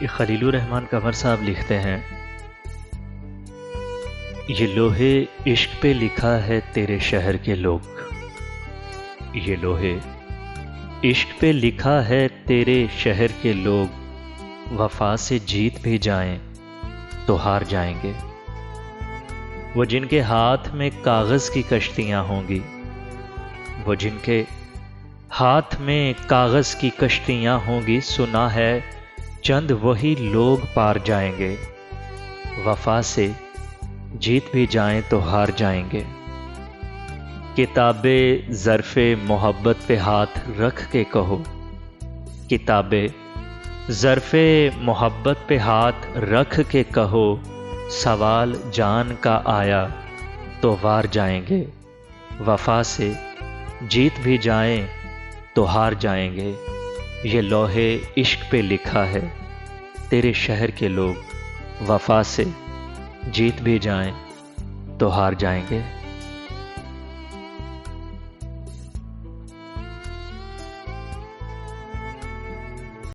खलीलुर रहमान कंवर साहब लिखते हैं, ये लोहे इश्क पे लिखा है तेरे शहर के लोग। ये लोहे इश्क पे लिखा है तेरे शहर के लोग। वफा से जीत भी जाएं तो हार जाएंगे। वो जिनके हाथ में कागज़ की कश्तियां होंगी, वो जिनके हाथ में कागज़ की कश्तियां होंगी, सुना है चंद वही लोग पार जाएंगे। वफा से जीत भी जाएं तो हार जाएंगे। किताबे ज़र्फ़े मोहब्बत पे हाथ रख के कहो, किताबे ज़र्फ़े मोहब्बत पे हाथ रख के कहो, सवाल जान का आया तो वार जाएंगे। वफा से जीत भी जाएं तो हार जाएंगे। ये लोहे इश्क पे लिखा है तेरे शहर के लोग। वफा से जीत भी जाएं तो हार जाएंगे।